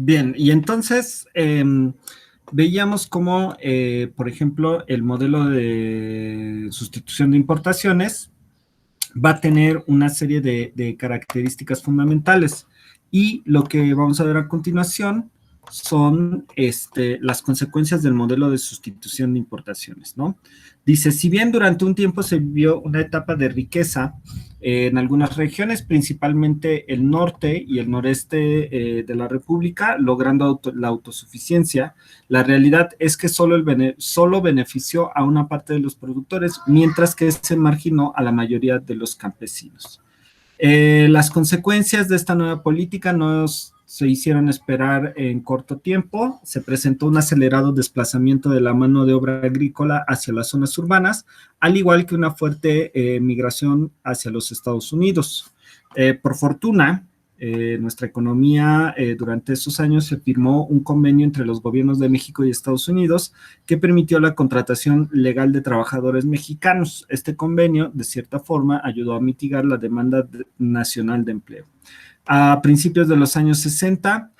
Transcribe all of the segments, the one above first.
Bien, y entonces veíamos cómo, por ejemplo, el modelo de sustitución de importaciones va a tener una serie de características fundamentales. Y lo que vamos a ver a continuación son las consecuencias del modelo de sustitución de importaciones, ¿no? Dice, si bien durante un tiempo se vio una etapa de riqueza en algunas regiones, principalmente el norte y el noreste de la República, logrando la autosuficiencia, la realidad es que solo benefició a una parte de los productores, mientras que se marginó a la mayoría de los campesinos. Las consecuencias de esta nueva política no se hicieron esperar en corto tiempo. Se presentó un acelerado desplazamiento de la mano de obra agrícola hacia las zonas urbanas, al igual que una fuerte migración hacia los Estados Unidos. Por fortuna, nuestra economía durante esos años se firmó un convenio entre los gobiernos de México y Estados Unidos que permitió la contratación legal de trabajadores mexicanos. Este convenio, de cierta forma, ayudó a mitigar la demanda nacional de empleo. A principios de los años 60,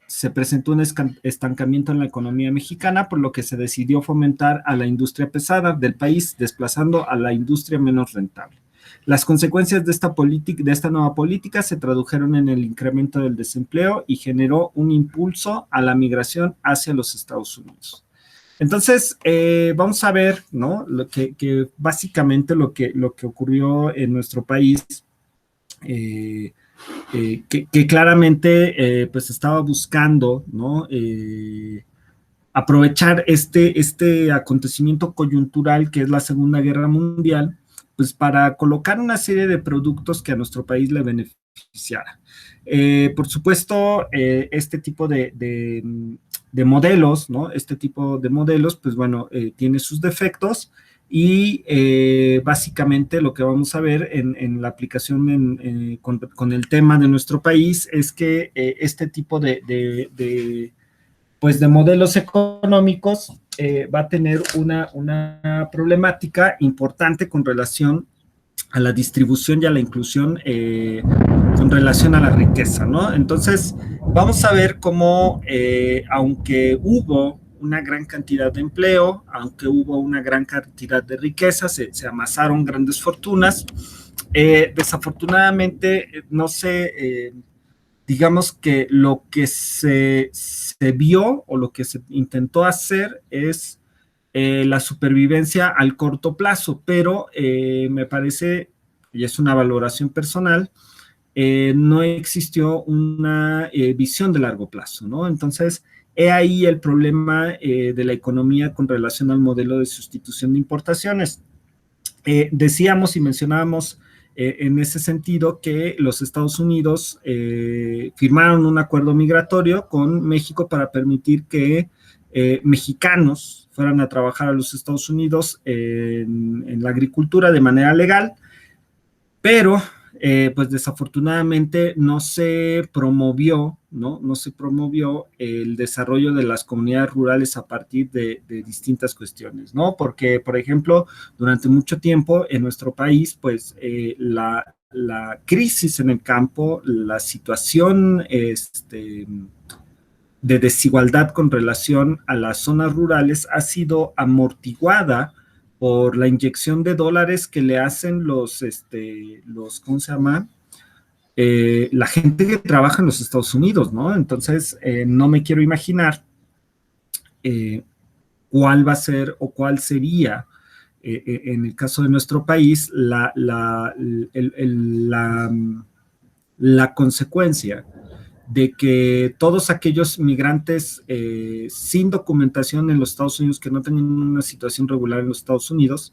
se presentó un estancamiento en la economía mexicana, por lo que se decidió fomentar a la industria pesada del país, desplazando a la industria menos rentable. Las consecuencias de esta nueva política se tradujeron en el incremento del desempleo y generó un impulso a la migración hacia los Estados Unidos. Entonces, vamos a ver, ¿no? Básicamente lo que ocurrió en nuestro país, que claramente pues estaba buscando, ¿no? Aprovechar este acontecimiento coyuntural que es la Segunda Guerra Mundial, pues para colocar una serie de productos que a nuestro país le beneficiara. Por supuesto, este tipo de modelos, ¿no? Este tipo de modelos, pues bueno, tiene sus defectos y básicamente lo que vamos a ver en la aplicación con el tema de nuestro país es que este tipo pues de modelos económicos va a tener una problemática importante con relación a la distribución y a la inclusión con relación a la riqueza, ¿no? Entonces, vamos a ver cómo, aunque hubo una gran cantidad de empleo, aunque hubo una gran cantidad de riqueza, se amasaron grandes fortunas, desafortunadamente, no sé, digamos que lo que se vio o lo que se intentó hacer es la supervivencia al corto plazo, pero me parece, y es una valoración personal, no existió una visión de largo plazo, ¿no? Entonces, he ahí el problema de la economía con relación al modelo de sustitución de importaciones. Decíamos y mencionábamos en ese sentido que los Estados Unidos firmaron un acuerdo migratorio con México para permitir que mexicanos fueran a trabajar a los Estados Unidos en la agricultura de manera legal, pero pues desafortunadamente no se promovió, ¿no? No se promovió el desarrollo de las comunidades rurales a partir de distintas cuestiones, ¿no? Porque, por ejemplo, durante mucho tiempo en nuestro país, pues la crisis en el campo, la situación de desigualdad con relación a las zonas rurales ha sido amortiguada por la inyección de dólares que le hacen ¿cómo se llama? La gente que trabaja en los Estados Unidos, ¿no? Entonces, no me quiero imaginar cuál va a ser o cuál sería, en el caso de nuestro país, la consecuencia de que todos aquellos migrantes sin documentación en los Estados Unidos que no tenían una situación regular en los Estados Unidos,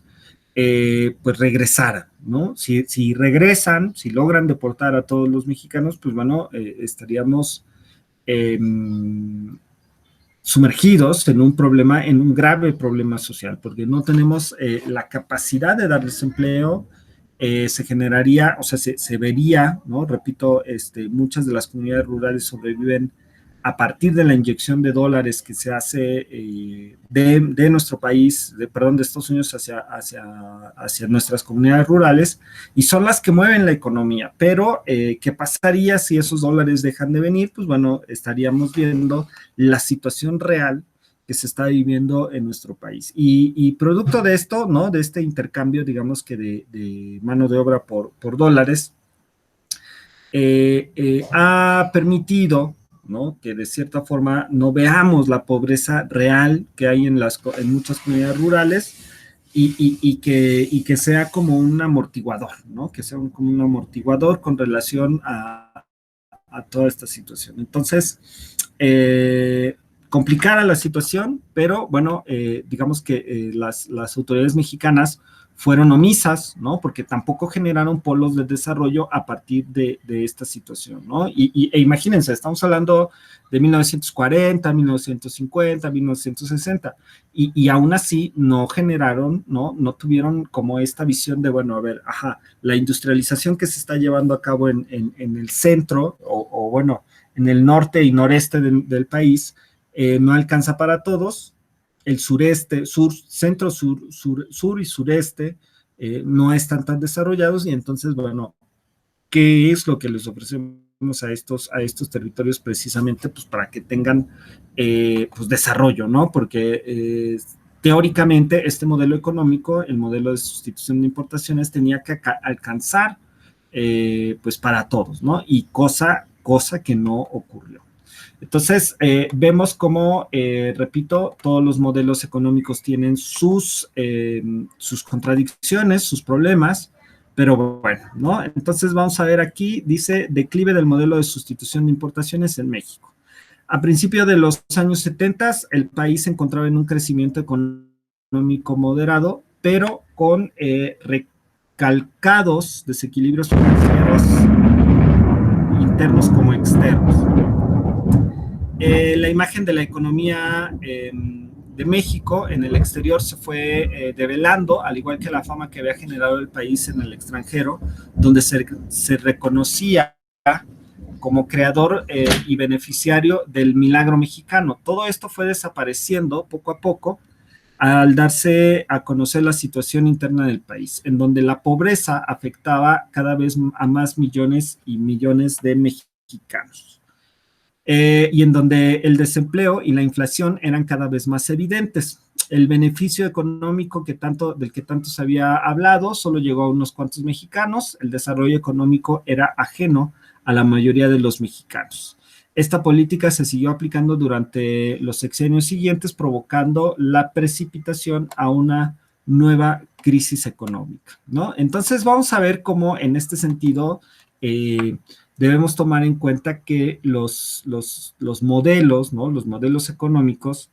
pues regresaran, ¿no? Si regresan, si logran deportar a todos los mexicanos, pues bueno, estaríamos sumergidos en un problema, en un grave problema social, porque no tenemos la capacidad de darles empleo. Se generaría, o sea, se vería, ¿no? Repito, muchas de las comunidades rurales sobreviven a partir de la inyección de dólares que se hace de nuestro país, perdón, de Estados Unidos hacia nuestras comunidades rurales, y son las que mueven la economía. Pero, ¿qué pasaría si esos dólares dejan de venir? Pues bueno, estaríamos viendo la situación real que se está viviendo en nuestro país. Y producto de esto, ¿no? De este intercambio, digamos que de mano de obra por dólares, ha permitido, ¿no? Que de cierta forma no veamos la pobreza real que hay en muchas comunidades rurales y que sea como un amortiguador, ¿no? Que sea como un amortiguador con relación a toda esta situación. Entonces, complicada la situación, pero bueno, digamos que las autoridades mexicanas fueron omisas, ¿no? Porque tampoco generaron polos de desarrollo a partir de esta situación, ¿no? Imagínense, estamos hablando de 1940, 1950, 1960, y aún así no generaron, no tuvieron como esta visión de, bueno, a ver, la industrialización que se está llevando a cabo en el centro, o bueno, en el norte y noreste del país, no alcanza para todos. El sureste, centro, sur y sureste no están tan desarrollados, y entonces, bueno, ¿qué es lo que les ofrecemos a estos territorios precisamente pues para que tengan pues desarrollo, ¿no? Porque teóricamente este modelo económico, el modelo de sustitución de importaciones, tenía que alcanzar pues para todos, ¿no? Y cosa que no ocurrió. Entonces, vemos cómo, repito, todos los modelos económicos tienen sus contradicciones, sus problemas, pero bueno, ¿no? Entonces vamos a ver aquí, dice, declive del modelo de sustitución de importaciones en México. A principios de los años 70, el país se encontraba en un crecimiento económico moderado, pero con recalcados desequilibrios financieros internos como externos. La imagen de la economía de México en el exterior se fue develando, al igual que la fama que había generado el país en el extranjero, donde se reconocía como creador y beneficiario del milagro mexicano. Todo esto fue desapareciendo poco a poco al darse a conocer la situación interna del país, en donde la pobreza afectaba cada vez a más millones y millones de mexicanos. Y en donde el desempleo y la inflación eran cada vez más evidentes. El beneficio económico del que tanto se había hablado solo llegó a unos cuantos mexicanos. El desarrollo económico era ajeno a la mayoría de los mexicanos. Esta política se siguió aplicando durante los sexenios siguientes, provocando la precipitación a una nueva crisis económica, ¿no? Entonces vamos a ver cómo en este sentido debemos tomar en cuenta que los modelos, ¿no? Los modelos económicos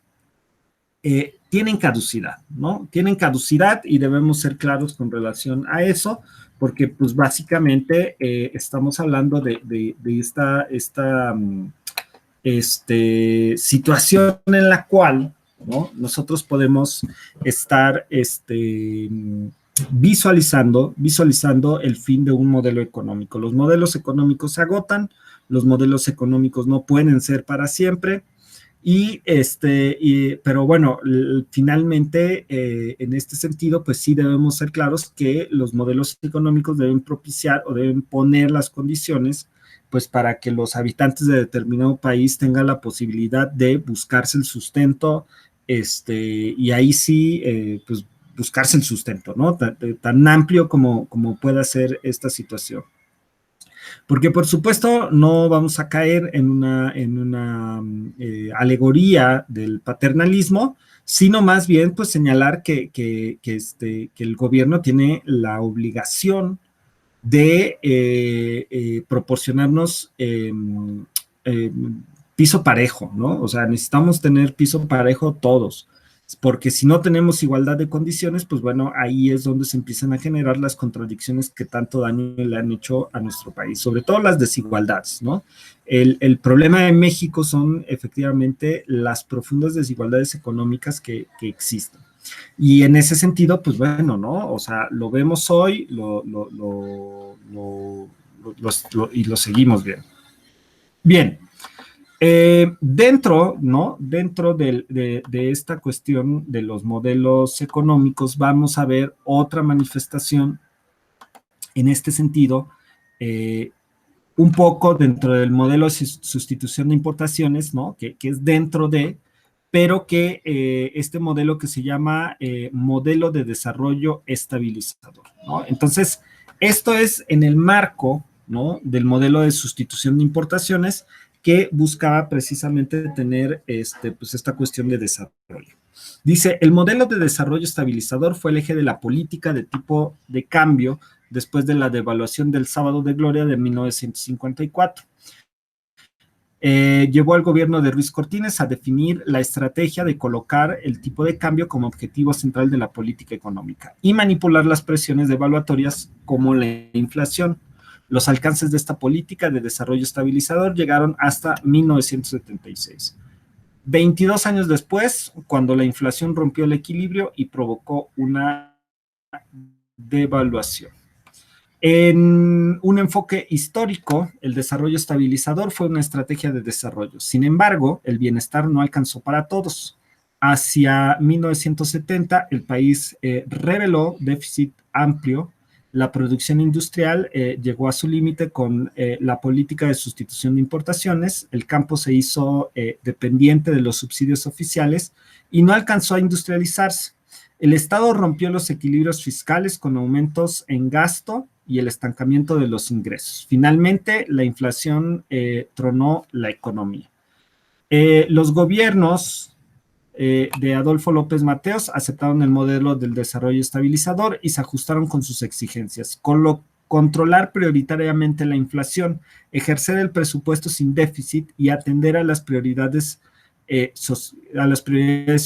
tienen caducidad, ¿no? Tienen caducidad y debemos ser claros con relación a eso, porque pues básicamente estamos hablando de esta situación en la cual, ¿no? Nosotros podemos estar visualizando el fin de un modelo económico. Los modelos económicos se agotan, los modelos económicos no pueden ser para siempre, pero bueno, finalmente, en este sentido, pues sí debemos ser claros que los modelos económicos deben propiciar o deben poner las condiciones pues para que los habitantes de determinado país tengan la posibilidad de buscarse el sustento, y ahí sí, pues buscarse el sustento, ¿no? Tan amplio como pueda ser esta situación. Porque por supuesto no vamos a caer en una alegoría del paternalismo, sino más bien pues señalar que el gobierno tiene la obligación de proporcionarnos piso parejo, ¿no? O sea, necesitamos tener piso parejo todos, porque si no tenemos igualdad de condiciones, pues bueno, ahí es donde se empiezan a generar las contradicciones que tanto daño le han hecho a nuestro país, sobre todo las desigualdades, ¿no? El problema de México son efectivamente las profundas desigualdades económicas que existen. Y en ese sentido, pues bueno, ¿no? O sea, lo vemos hoy y lo seguimos viendo. Bien, Dentro, ¿no? Dentro de esta cuestión de los modelos económicos, vamos a ver otra manifestación en este sentido, un poco dentro del modelo de sustitución de importaciones, ¿no? Que es dentro de, pero que este modelo que se llama modelo de desarrollo estabilizador, ¿no? Entonces, esto es en el marco, ¿no? Del modelo de sustitución de importaciones que buscaba precisamente tener pues esta cuestión de desarrollo. Dice, el modelo de desarrollo estabilizador fue el eje de la política de tipo de cambio después de la devaluación del Sábado de Gloria de 1954. Llevó al gobierno de Ruiz Cortines a definir la estrategia de colocar el tipo de cambio como objetivo central de la política económica y manipular las presiones devaluatorias como la inflación. Los alcances de esta política de desarrollo estabilizador llegaron hasta 1976. 22 años después, cuando la inflación rompió el equilibrio y provocó una devaluación. En un enfoque histórico, el desarrollo estabilizador fue una estrategia de desarrollo. Sin embargo, el bienestar no alcanzó para todos. Hacia 1970, el país reveló déficit amplio. La producción industrial llegó a su límite con la política de sustitución de importaciones. El campo se hizo dependiente de los subsidios oficiales y no alcanzó a industrializarse. El Estado rompió los equilibrios fiscales con aumentos en gasto y el estancamiento de los ingresos. Finalmente, la inflación tronó la economía. Los gobiernos de Adolfo López Mateos aceptaron el modelo del desarrollo estabilizador y se ajustaron con sus exigencias. Controlar prioritariamente la inflación, ejercer el presupuesto sin déficit y atender a las prioridades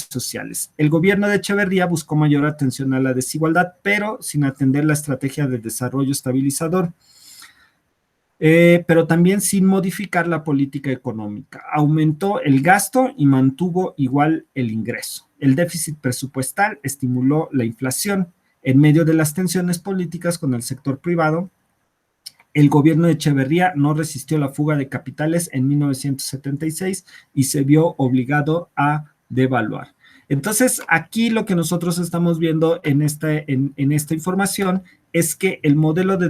sociales. El gobierno de Echeverría buscó mayor atención a la desigualdad, pero sin atender la estrategia de desarrollo estabilizador, pero también sin modificar la política económica. Aumentó el gasto y mantuvo igual el ingreso. El déficit presupuestal estimuló la inflación. En medio de las tensiones políticas con el sector privado, el gobierno de Echeverría no resistió la fuga de capitales en 1976 y se vio obligado a devaluar. Entonces, aquí lo que nosotros estamos viendo en esta información es que el modelo de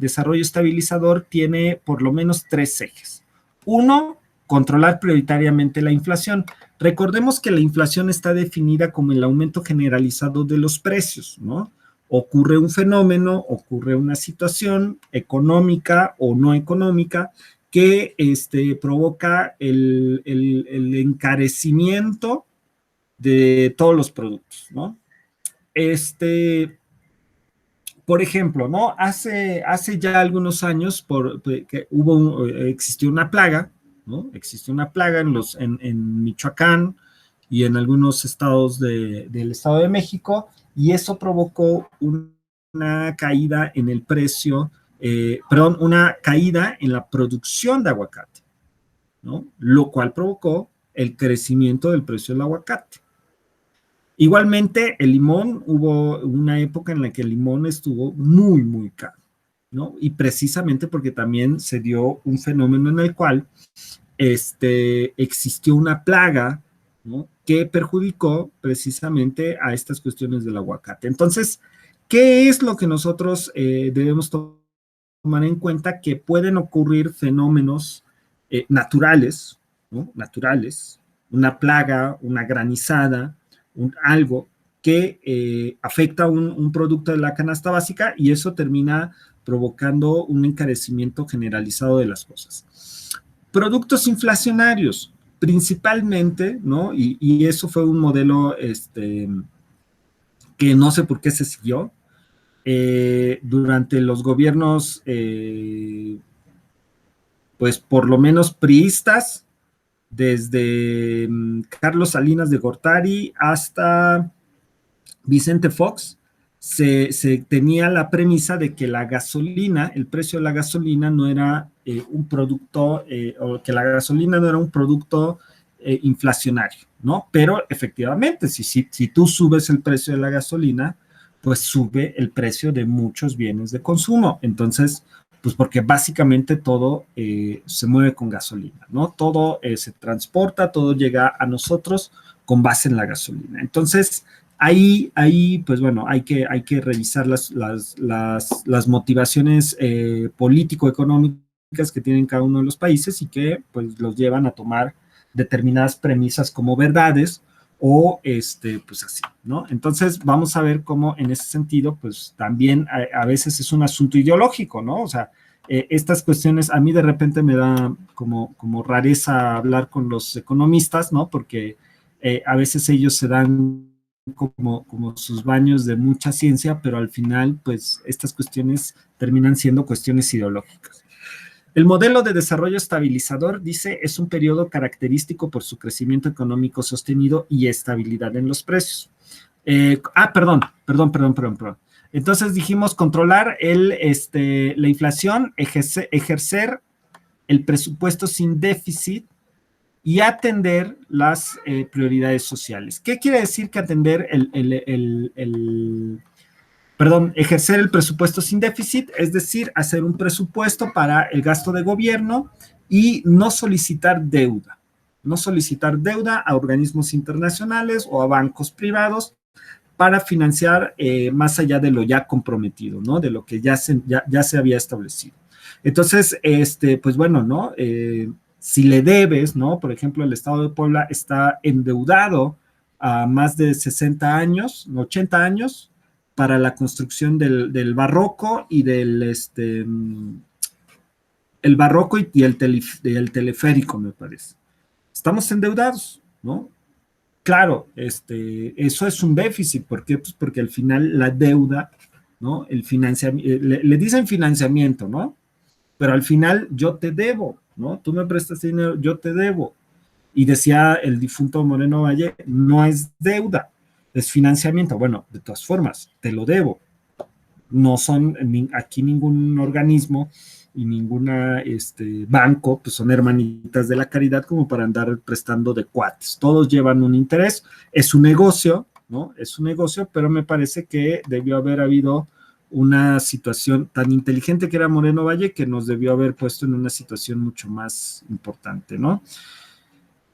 desarrollo estabilizador tiene por lo menos 3 ejes. Uno, controlar prioritariamente la inflación. Recordemos que la inflación está definida como el aumento generalizado de los precios, ¿no? Ocurre un fenómeno, ocurre una situación económica o no económica que provoca el encarecimiento de todos los productos, ¿no? Por ejemplo, ¿no? Hace ya algunos años que existió una plaga, ¿no? Existió una plaga en Michoacán y en algunos estados del Estado de México, y eso provocó una caída en el precio, una caída en la producción de aguacate, ¿no? Lo cual provocó el crecimiento del precio del aguacate. Igualmente, el limón, hubo una época en la que el limón estuvo muy, muy caro, ¿no? Y precisamente porque también se dio un fenómeno en el cual existió una plaga, ¿no? Que perjudicó precisamente a estas cuestiones del aguacate. Entonces, ¿qué es lo que nosotros debemos tomar en cuenta? Que pueden ocurrir fenómenos naturales, ¿no? Naturales, una plaga, una granizada, algo que afecta un producto de la canasta básica y eso termina provocando un encarecimiento generalizado de las cosas. Productos inflacionarios, principalmente, ¿no? Y eso fue un modelo que no sé por qué se siguió durante los gobiernos, pues por lo menos priistas, desde Carlos Salinas de Gortari hasta Vicente Fox, se tenía la premisa de que la gasolina, el precio de la gasolina no era un producto, o que la gasolina no era un producto inflacionario, ¿no? Pero efectivamente, si tú subes el precio de la gasolina, pues sube el precio de muchos bienes de consumo. Entonces, pues porque básicamente todo se mueve con gasolina, ¿no? Todo se transporta, todo llega a nosotros con base en la gasolina. Entonces, pues bueno, hay que revisar las motivaciones político-económicas que tienen cada uno de los países y que pues los llevan a tomar determinadas premisas como verdades o pues así, ¿no? Entonces vamos a ver cómo en ese sentido, pues también a veces es un asunto ideológico, ¿no? O sea, estas cuestiones a mí de repente me da como rareza hablar con los economistas, ¿no? Porque a veces ellos se dan como sus baños de mucha ciencia, pero al final, pues estas cuestiones terminan siendo cuestiones ideológicas. El modelo de desarrollo estabilizador, dice, es un periodo característico por su crecimiento económico sostenido y estabilidad en los precios. Perdón. Entonces dijimos controlar la inflación, ejercer el presupuesto sin déficit y atender las prioridades sociales. ¿Qué quiere decir que atender ejercer el presupuesto sin déficit, es decir, hacer un presupuesto para el gasto de gobierno y no solicitar deuda? No solicitar deuda a organismos internacionales o a bancos privados para financiar más allá de lo ya comprometido, ¿no? De lo que ya se había establecido. Entonces, pues bueno, ¿no? Si le debes, ¿no? Por ejemplo, el Estado de Puebla está endeudado a más de 60 años, 80 años, para la construcción del barroco y el barroco y el teleférico, me parece. Estamos endeudados, ¿no? Claro, eso es un déficit. ¿Por qué? Pues porque al final la deuda, ¿no? El financiamiento, le dicen financiamiento, ¿no? Pero al final yo te debo, ¿no? Tú me prestas dinero, yo te debo. Y decía el difunto Moreno Valle, no es deuda, es financiamiento. Bueno, de todas formas, te lo debo. No son aquí ningún organismo y ninguna banco, pues son hermanitas de la caridad como para andar prestando de cuates. Todos llevan un interés, es un negocio, ¿no? Es un negocio, pero me parece que debió haber habido una situación tan inteligente que era Moreno Valle que nos debió haber puesto en una situación mucho más importante, ¿no?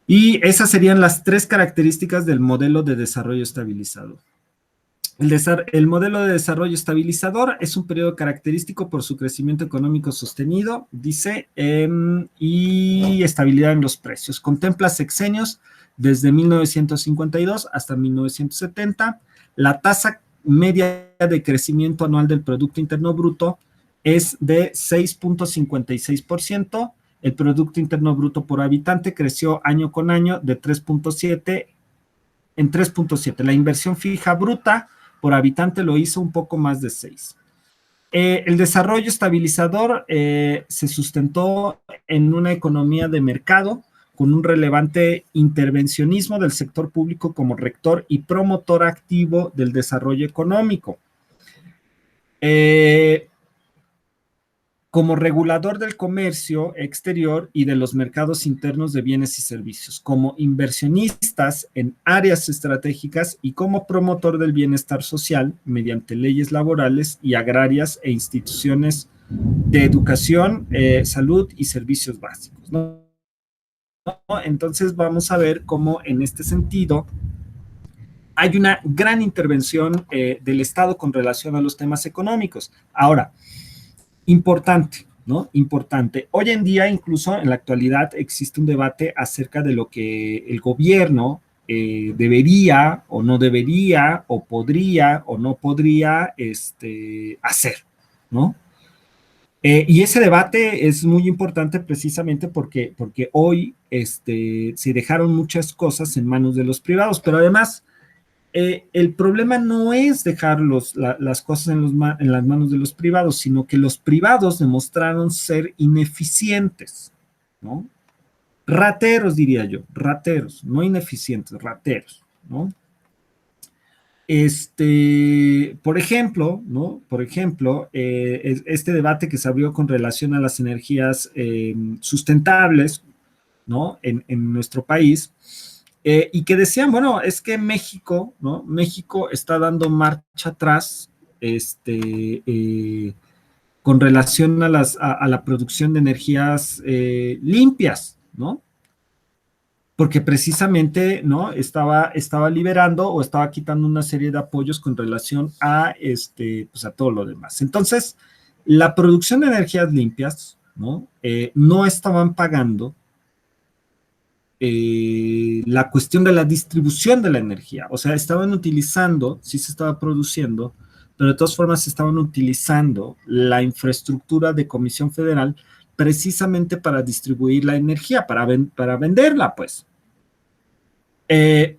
Y esas serían las tres características del modelo de desarrollo estabilizado. El modelo de desarrollo estabilizador es un periodo característico por su crecimiento económico sostenido, dice, y estabilidad en los precios. Contempla sexenios desde 1952 hasta 1970. La tasa media de crecimiento anual del Producto Interno Bruto es de 6.56%. El Producto Interno Bruto por habitante creció año con año de 3.7 en 3.7. La inversión fija bruta por habitante lo hizo un poco más de 6. El desarrollo estabilizador se sustentó en una economía de mercado con un relevante intervencionismo del sector público como rector y promotor activo del desarrollo económico. Como regulador del comercio exterior y de los mercados internos de bienes y servicios, como inversionistas en áreas estratégicas y como promotor del bienestar social mediante leyes laborales y agrarias e instituciones de educación, salud y servicios básicos, ¿no? Entonces vamos a ver cómo en este sentido hay una gran intervención del Estado con relación a los temas económicos. Ahora, importante, ¿no? Importante. Hoy en día, incluso en la actualidad, existe un debate acerca de lo que el gobierno debería o no debería, o podría o no podría hacer, ¿no? Y ese debate es muy importante precisamente porque hoy se dejaron muchas cosas en manos de los privados, pero además el problema no es dejar las cosas en las manos de los privados, sino que los privados demostraron ser ineficientes, ¿no? Rateros, diría yo, rateros, no ineficientes, rateros, ¿no? Por ejemplo, ¿no? Por ejemplo, este debate que se abrió con relación a las energías sustentables, ¿no? En nuestro país, Y que decían, bueno, es que México, ¿no? México está dando marcha atrás, con relación a la producción de energías limpias, ¿no? Porque precisamente, ¿no? Estaba liberando o estaba quitando una serie de apoyos con relación a, pues a todo lo demás. Entonces, la producción de energías limpias, ¿no? No estaban pagando la cuestión de la distribución de la energía. O sea, estaban utilizando, sí se estaba produciendo, pero de todas formas estaban utilizando la infraestructura de Comisión Federal precisamente para distribuir la energía, para venderla, pues. Eh,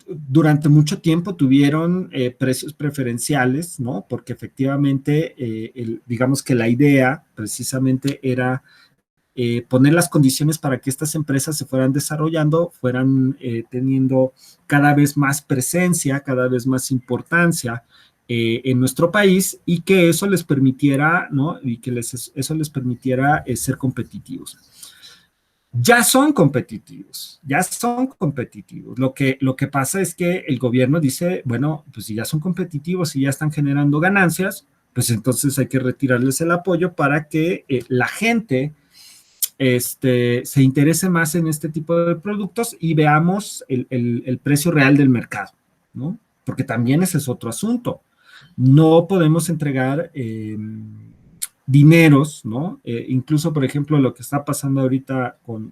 durante mucho tiempo tuvieron precios preferenciales, ¿no? Porque efectivamente, digamos que la idea precisamente era poner las condiciones para que estas empresas se fueran desarrollando, fueran teniendo cada vez más presencia, cada vez más importancia en nuestro país y que eso les permitiera, ¿no? Y que eso les permitiera ser competitivos. Ya son competitivos, ya son competitivos. Lo que pasa es que el gobierno dice, bueno, pues si ya son competitivos y ya están generando ganancias, pues entonces hay que retirarles el apoyo para que la gente se interese más en este tipo de productos y veamos el precio real del mercado, ¿no? Porque también ese es otro asunto. No podemos entregar dineros, ¿no? Incluso, por ejemplo, lo que está pasando ahorita con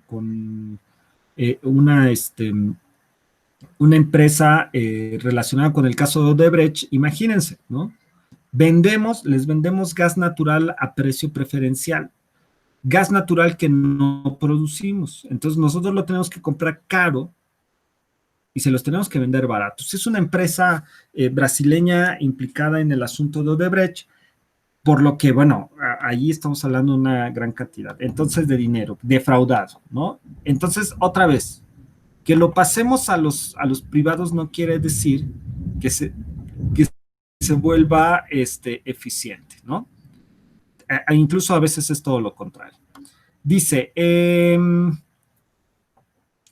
una empresa relacionada con el caso de Odebrecht, imagínense, ¿no? Les vendemos gas natural a precio preferencial, gas natural que no producimos. Entonces nosotros lo tenemos que comprar caro y se los tenemos que vender baratos. Es una empresa brasileña implicada en el asunto de Odebrecht, por lo que, bueno, allí estamos hablando de una gran cantidad, entonces, de dinero, defraudado, ¿no? Entonces, otra vez, que lo pasemos a los privados no quiere decir que se vuelva eficiente, ¿no? Incluso a veces es todo lo contrario. Dice,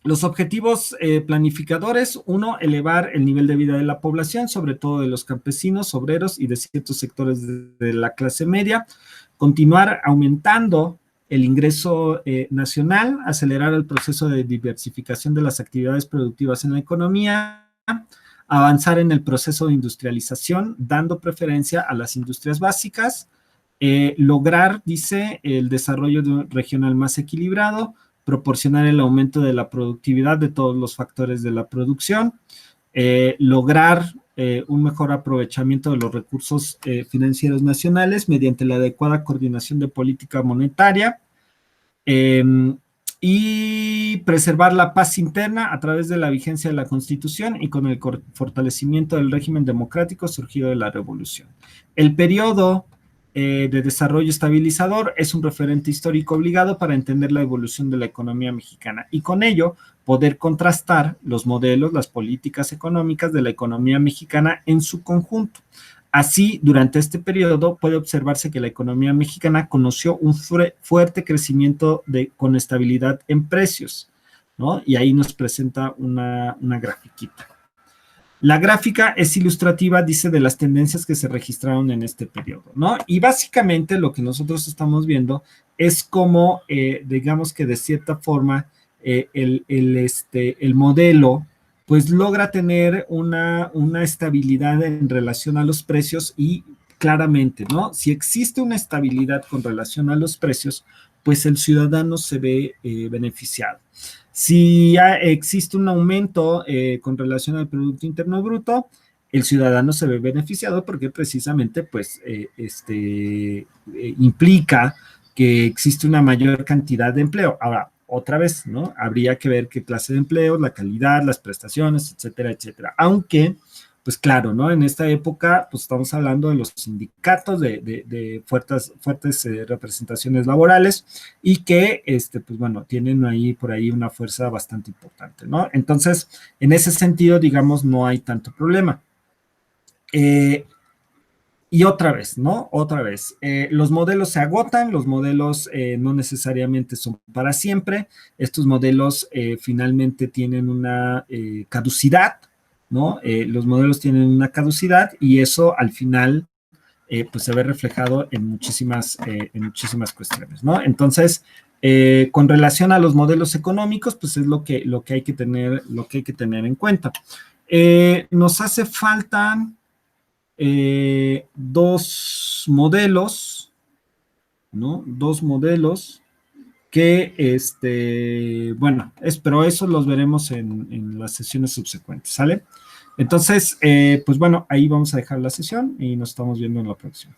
los objetivos planificadores, uno, elevar el nivel de vida de la población, sobre todo de los campesinos, obreros y de ciertos sectores de la clase media, continuar aumentando el ingreso nacional, acelerar el proceso de diversificación de las actividades productivas en la economía, avanzar en el proceso de industrialización, dando preferencia a las industrias básicas, lograr, dice, el desarrollo regional más equilibrado, proporcionar el aumento de la productividad de todos los factores de la producción, lograr un mejor aprovechamiento de los recursos financieros nacionales mediante la adecuada coordinación de política monetaria, y preservar la paz interna a través de la vigencia de la Constitución y con el fortalecimiento del régimen democrático surgido de la revolución. El periodo de desarrollo estabilizador es un referente histórico obligado para entender la evolución de la economía mexicana y con ello poder contrastar los modelos, las políticas económicas de la economía mexicana en su conjunto. Así, durante este periodo puede observarse que la economía mexicana conoció un fuerte crecimiento con estabilidad en precios, ¿no? Y ahí nos presenta una grafiquita. La gráfica es ilustrativa, dice, de las tendencias que se registraron en este periodo, ¿no? Y básicamente lo que nosotros estamos viendo es cómo, digamos que de cierta forma, el modelo pues logra tener una estabilidad en relación a los precios y claramente, ¿no? Si existe una estabilidad con relación a los precios, pues el ciudadano se ve beneficiado. Si existe un aumento con relación al Producto Interno Bruto, el ciudadano se ve beneficiado porque precisamente pues implica que existe una mayor cantidad de empleo. Ahora, otra vez, ¿no? Habría que ver qué clase de empleo, la calidad, las prestaciones, etcétera, etcétera. Aunque, pues claro, ¿no? En esta época, pues estamos hablando de los sindicatos, de fuertes representaciones laborales y que, pues bueno, tienen ahí por ahí una fuerza bastante importante, ¿no? Entonces, en ese sentido, digamos, no hay tanto problema. Y y otra vez, ¿no? Otra vez. Los modelos se agotan, los modelos no necesariamente son para siempre. Estos modelos finalmente tienen una caducidad, ¿no? Los modelos tienen una caducidad y eso al final pues se ve reflejado en muchísimas cuestiones, ¿no? Entonces, con relación a los modelos económicos, pues es lo que hay que tener en cuenta. Nos hace falta dos modelos, ¿no? Dos modelos que, bueno, pero eso los veremos en las sesiones subsecuentes, ¿sale? Entonces, pues bueno, ahí vamos a dejar la sesión y nos estamos viendo en la próxima.